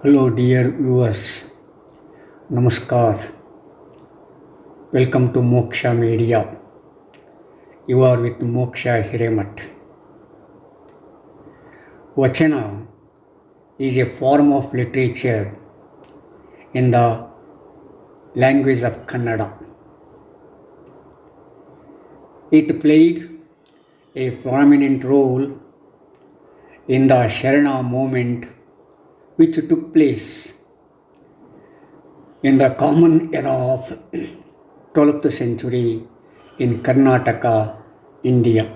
Hello, dear viewers. Namaskar. Welcome to Moksha Media. You are with Moksha Hiremat. Vachana is a form of literature in the language of Kannada. It played a prominent role in the Sharana movement which took place in the common era of 12th century in Karnataka, India.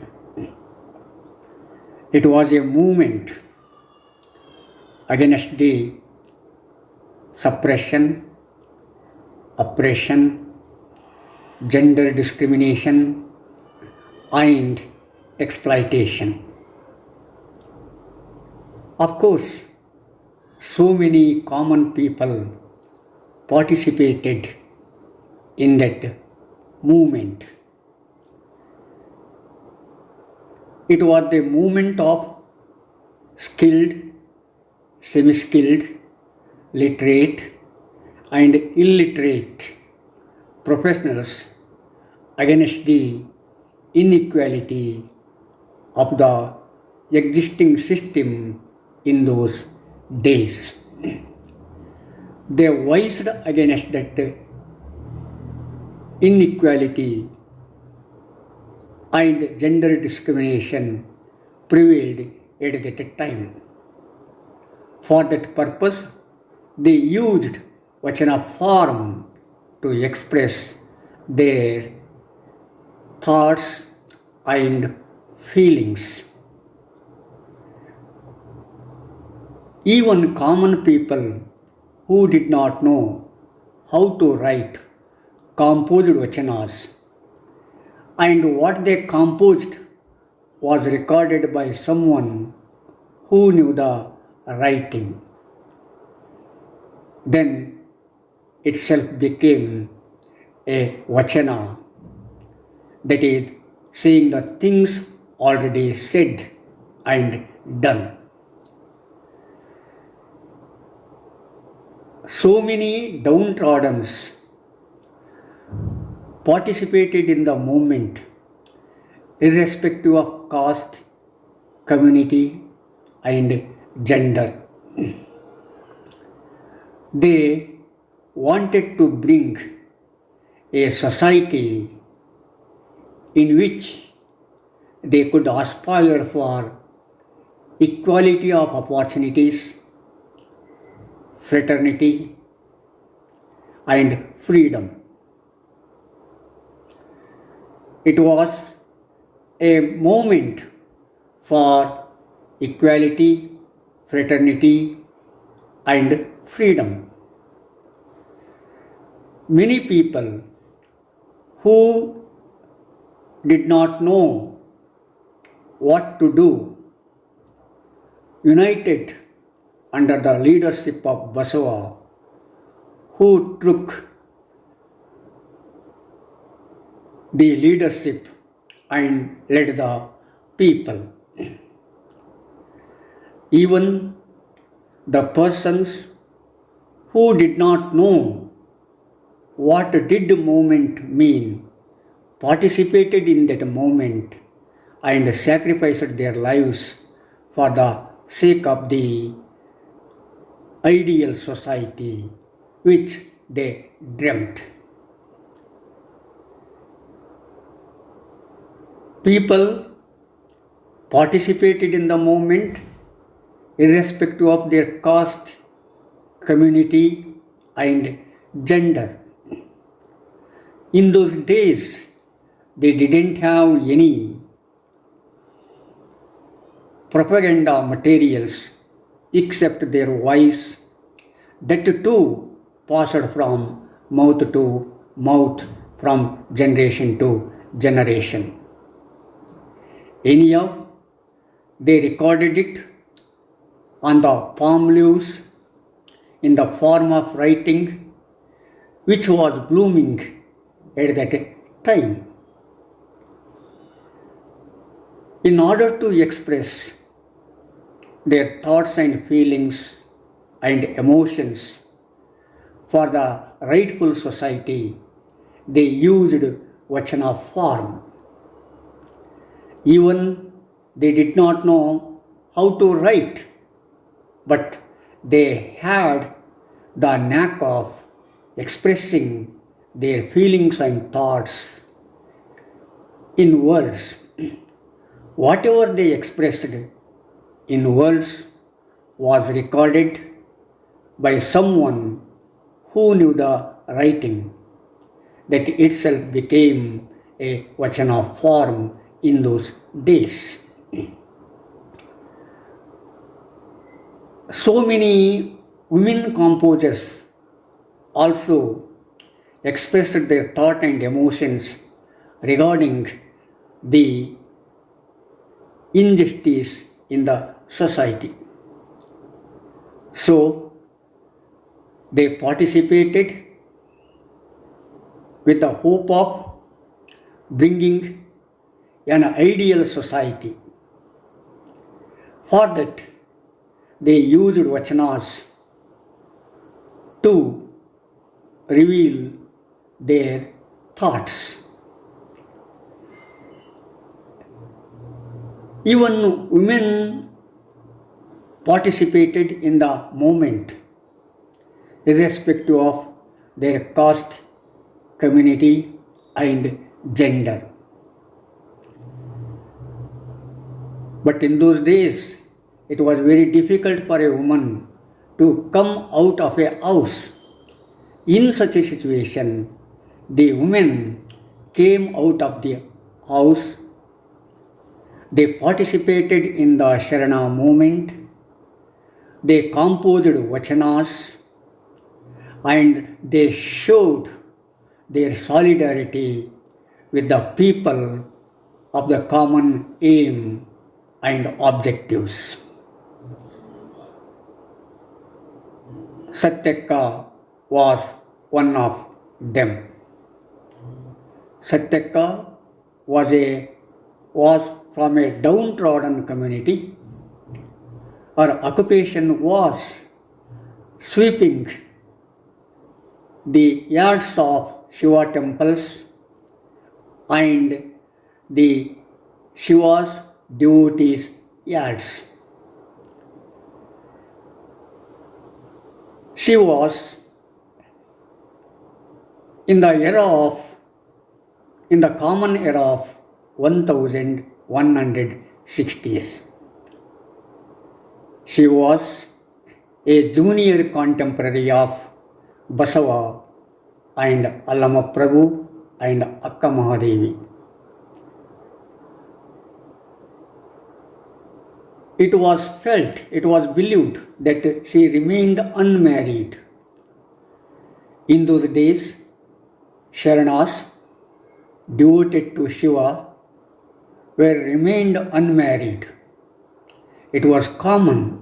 It was a movement against the suppression, oppression, gender discrimination, and exploitation. Of course, so many common people participated in that movement. It was the movement of skilled, semi-skilled, literate and illiterate professionals against the inequality of the existing system in those days. They voiced against that inequality and gender discrimination prevailed at that time. For that purpose, they used Vachana form to express their thoughts and feelings. Even common people who did not know how to write composed vachanas, and what they composed was recorded by someone who knew the writing. Then itself became a vachana, that is, saying the things already said and done. So many downtrodden participated in the movement, irrespective of caste, community, and gender. They wanted to bring a society in which they could aspire for equality of opportunities, fraternity, and freedom. It was a movement for equality, fraternity, and freedom. Many people who did not know what to do united under the leadership of Basava, who took the leadership and led the people. Even the persons who did not know what did the movement mean participated in that movement and sacrificed their lives for the sake of the ideal society which they dreamt. People participated in the movement irrespective of their caste, community, and gender. In those days, they didn't have any propaganda materials except their voice, that too passed from mouth to mouth, from generation to generation. Anyhow, they recorded it on the palm leaves in the form of writing, which was blooming at that time. In order to express their thoughts and feelings and emotions for the rightful society, they used Vachana form. Even they did not know how to write, but they had the knack of expressing their feelings and thoughts in words. Whatever they expressed in words was recorded by someone who knew the writing. That itself became a Vachana form in those days. So many women composers also expressed their thought and emotions regarding the injustice in the society. So they participated with the hope of bringing an ideal society. For that, they used vachanas to reveal their thoughts. Even women participated in the movement, irrespective of their caste, community, and gender. But in those days, it was very difficult for a woman to come out of a house. In such a situation, the women came out of the house. They participated in the Sharana movement. They composed vachanas and they showed their solidarity with the people of the common aim and objectives. Sathyakka was one of them. Sathyakka was from a downtrodden community. Her occupation was sweeping the yards of Shiva temples and the Shiva's devotees' yards. She was in the common era of 1160s. She was a junior contemporary of Basava and Allama Prabhu and Akka Mahadevi. It was believed that she remained unmarried. In those days, Sharanas devoted to Shiva remained unmarried. It was common,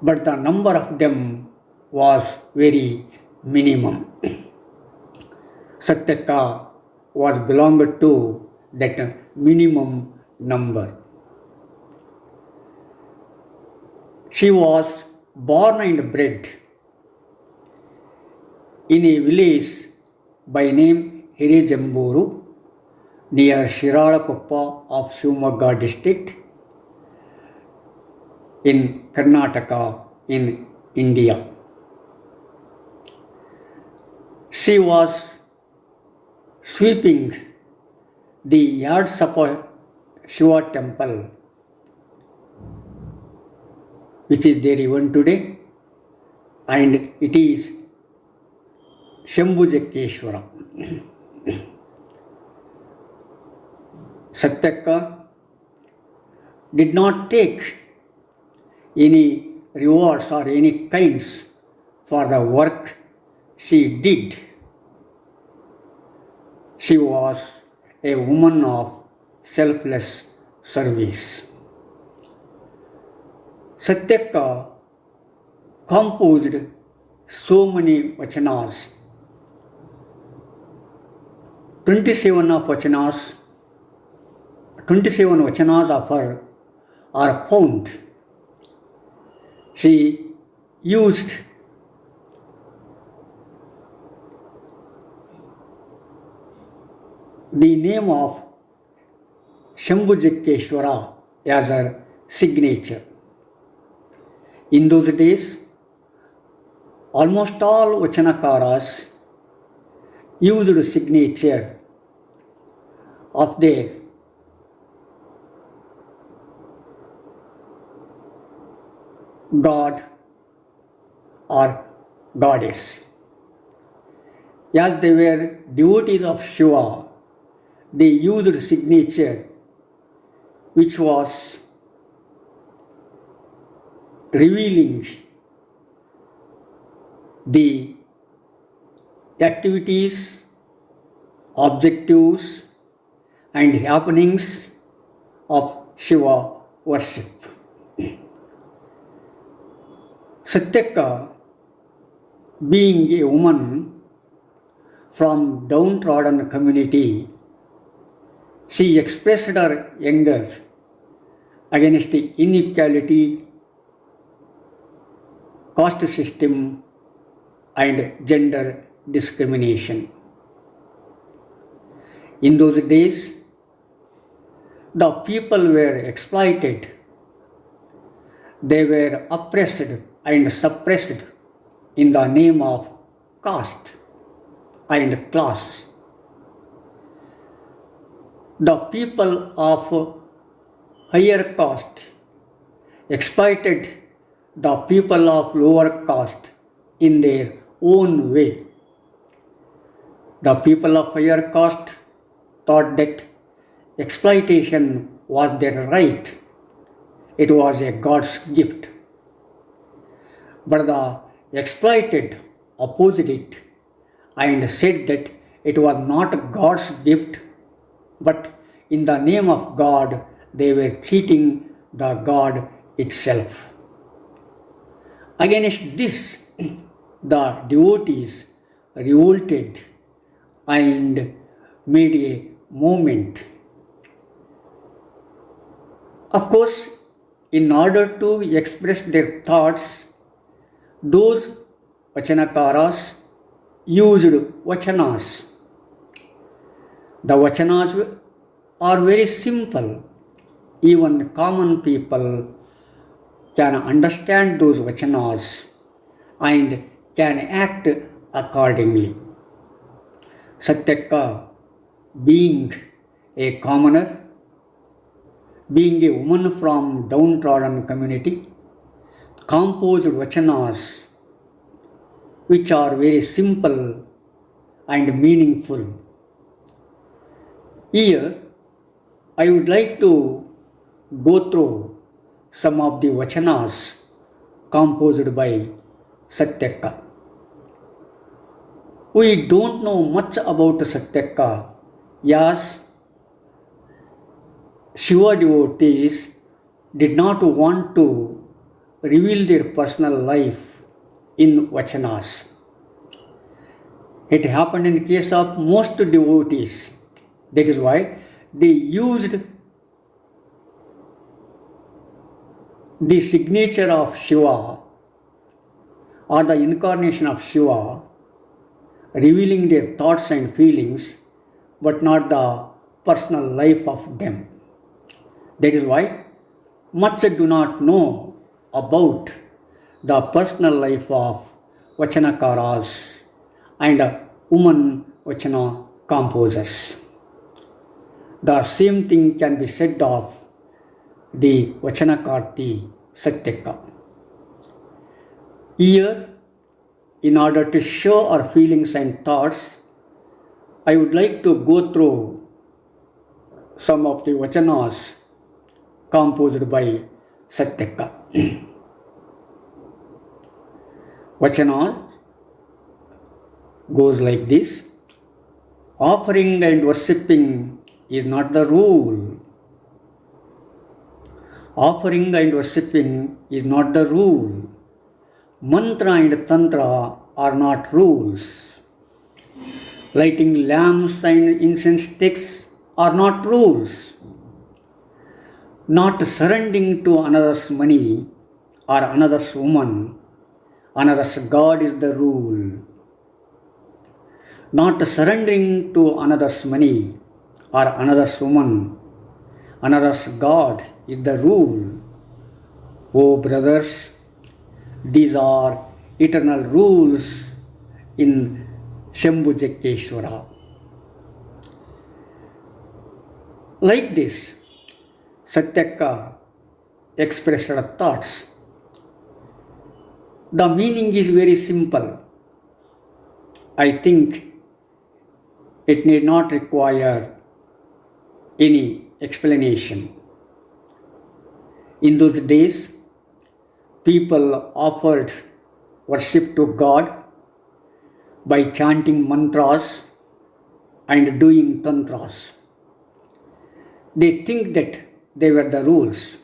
but the number of them was very minimum. Sathyakka was belonged to that minimum number. She was born and bred in a village by name Hirijamburu near Shiradakuppa of Shivamogga district in Karnataka in India. She was sweeping the yards of a Shiva temple, which is there even today, and it is Shambhujakeshwara. Sathyakka did not take any rewards or any kinds for the work she did. She was a woman of selfless service. Sathyakka composed so many vachanas. 27 vachanas of her are found. She used the name of Shambhujikeshwara as her signature. In those days, almost all Vachanakaras used signature of their god or goddess. As they were devotees of Shiva, they used signature which was revealing the activities, objectives, and happenings of Shiva worship. Sathyakka, being a woman from downtrodden community, she expressed her anger against the inequality, caste system, and gender discrimination. In those days, the people were exploited, they were oppressed and suppressed in the name of caste and class. The people of higher caste exploited the people of lower caste in their own way. The people of higher caste thought that exploitation was their right, it was a God's gift. But the exploited opposed it and said that it was not God's gift, but in the name of God they were cheating the God itself. Against this, the devotees revolted and made a movement. Of course, in order to express their thoughts, those Vachanakaras used Vachanas. The Vachanas are very simple. Even common people can understand those Vachanas and can act accordingly. Sathyakka, being a commoner, being a woman from downtrodden community, composed Vachanas which are very simple and meaningful. Here, I would like to go through some of the Vachanas composed by Sathyakka. We don't know much about Sathyakka, as Shiva devotees did not want to reveal their personal life in Vachanas. It happened in case of most devotees. That is why they used the signature of Shiva or the incarnation of Shiva, revealing their thoughts and feelings, but not the personal life of them. That is why much do not know about the personal life of Vachanakaras and woman Vachana composers. The same thing can be said of the Vachanakarti Sathyakka. Here, in order to show our feelings and thoughts, I would like to go through some of the Vachanas composed by Sathyakka. Vachana goes like this: offering and worshipping is not the rule. Offering and worshipping is not the rule. Mantra and tantra are not rules. Lighting lamps and incense sticks are not rules. Not surrendering to another's money or another's woman another's God is the rule. Not surrendering to another's money or another's woman, another's God is the rule. Oh brothers, these are eternal rules in Shambhujakeshwara. Like this, Sathyakka expressed her thoughts. The meaning is very simple. I think it need not require any explanation. In those days, people offered worship to God by chanting mantras and doing tantras. They think that they were the rules.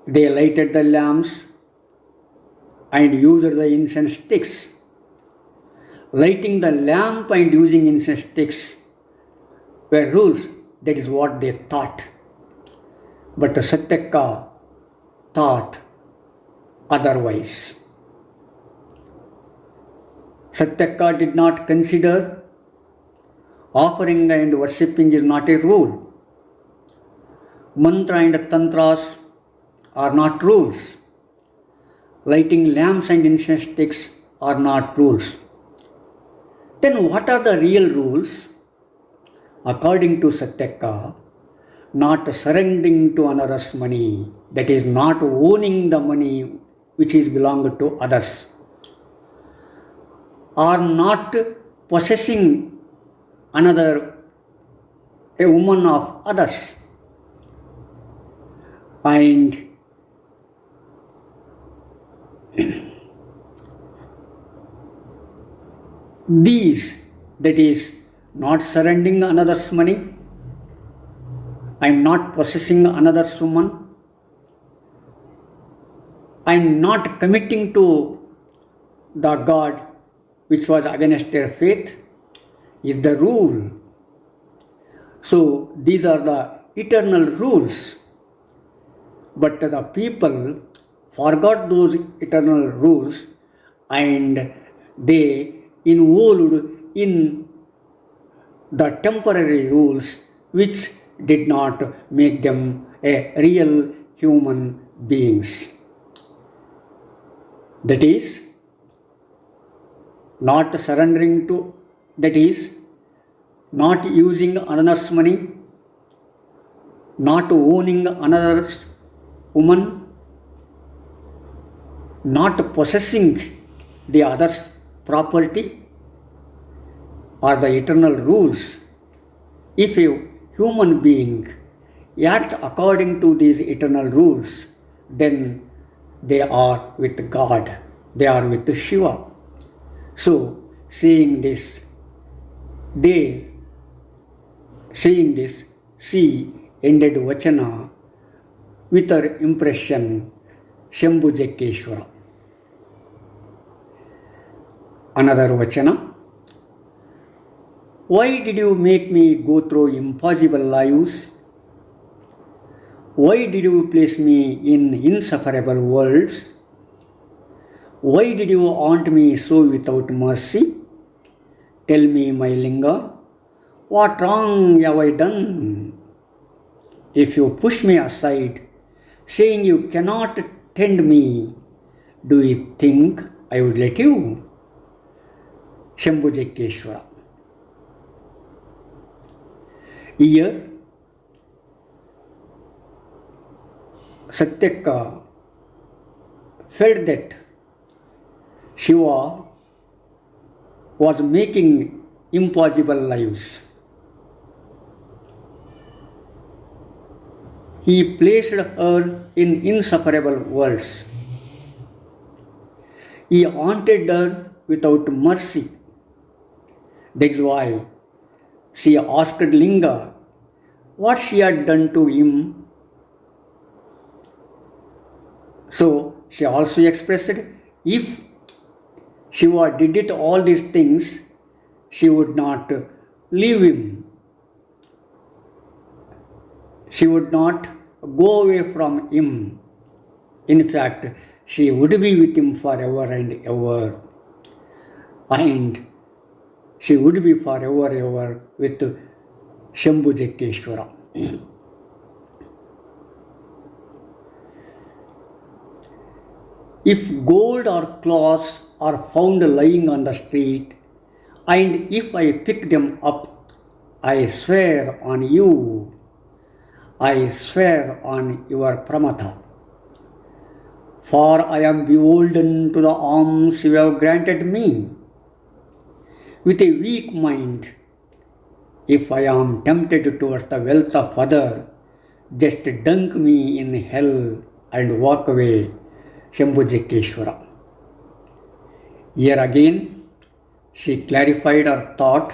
They lighted the lamps and used the incense sticks. Lighting the lamp and using incense sticks were rules. That is what they thought. But Sathyakka thought otherwise. Sathyakka did not consider offering and worshipping is not a rule. Mantra and tantras are not rules. Lighting lamps and incense sticks are not rules. Then what are the real rules? According to Sathyakka, not surrendering to another's money, that is not owning the money which is belonged to others, or not possessing a woman of others, and these, that is not surrendering another's money, I am not possessing another's woman, I am not committing to the God which was against their faith, is the rule. So these are the eternal rules. But the people forgot those eternal rules and they involved in the temporary rules which did not make them a real human beings. That is, not surrendering to, that is, not using another's money, not owning another's woman, not possessing the other's property are the eternal rules. If a human being act according to these eternal rules, then they are with God, they are with Shiva. So, saying this, she ended Vachana with her impression, Shambhujakeshwara. Another Vachana. Why did you make me go through impossible lives? Why did you place me in insufferable worlds? Why did you haunt me so without mercy? Tell me, my Linga, what wrong have I done? If you push me aside, saying you cannot tend me, do you think I would let you? Shambhujakeshwara. Here, Sathyakka felt that Shiva was making impossible lives. He placed her in insufferable worlds. He haunted her without mercy. That is why she asked Linga what she had done to him. So she also expressed, if Shiva did it all these things, she would not leave him. She would not go away from him. In fact, she would be with him forever and ever, and she would be forever ever with Shambhu Jakkeshwara. If gold or cloths are found lying on the street, and if I pick them up, I swear on you, I swear on your Pramata. For I am beholden to the alms you have granted me. With a weak mind, if I am tempted towards the wealth of other, just dunk me in hell and walk away, Shambhu Jakkeshwara. Here again, she clarified her thought,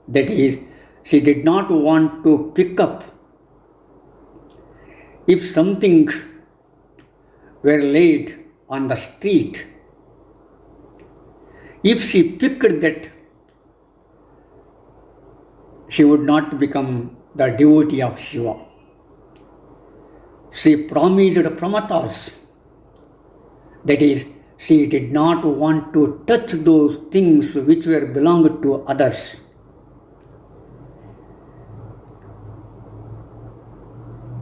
that is, she did not want to pick up. If something were laid on the street, if she picked that, she would not become the devotee of Shiva. She promised pramatas, that is, she did not want to touch those things which were belonged to others.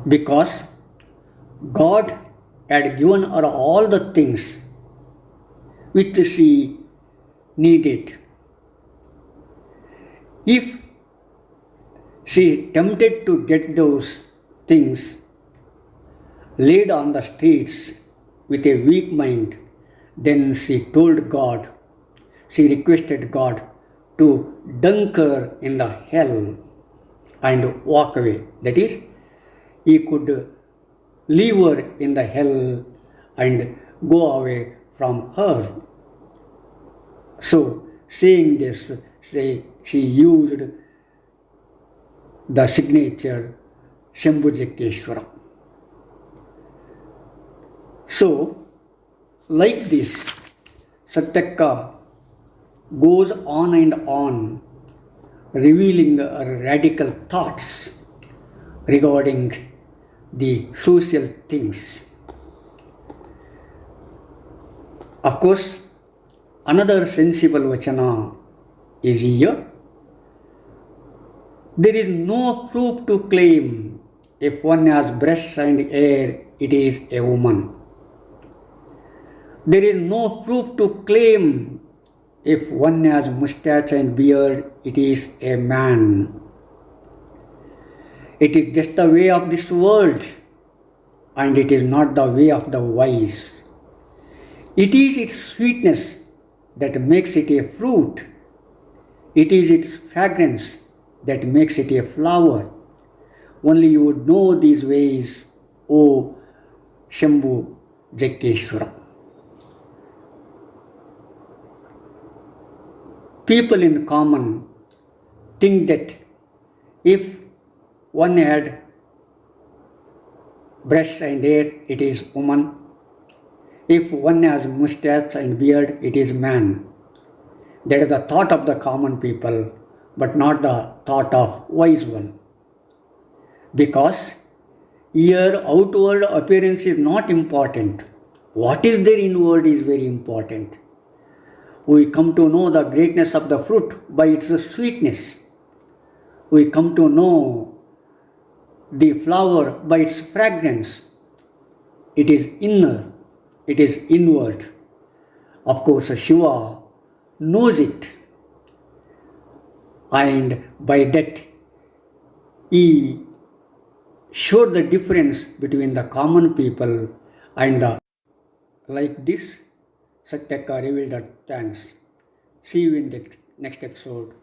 Because God had given her all the things which she needed. If she tempted to get those things laid on the streets with a weak mind, then she told God, she requested God to dunk her in the hell and walk away. That is, he could leave her in the hell and go away from her. So, saying this, she used the signature Shambhu Jakkeshwara. So, like this, Sathyakka goes on and on, revealing her radical thoughts regarding the social things. Of course, another sensible Vachana is here. There is no proof to claim if one has breasts and hair, it is a woman. There is no proof to claim if one has mustache and beard, it is a man. It is just the way of this world, and it is not the way of the wise. It is its sweetness that makes it a fruit. It is its fragrance that makes it a flower. Only you would know these ways, O Shambhu Jakkeshwara. People in common think that if one had breasts and hair, it is woman. If one has mustache and beard, it is man. That is the thought of the common people, but not the thought of wise one. Because here outward appearance is not important. What is there inward is very important. We come to know the greatness of the fruit by its sweetness. We come to know the flower by its fragrance. It is inner, it is inward. Of course, Shiva knows it, and by that he showed the difference between the common people and the. Like this, Sathyakka revealed her thanks. See you in the next episode.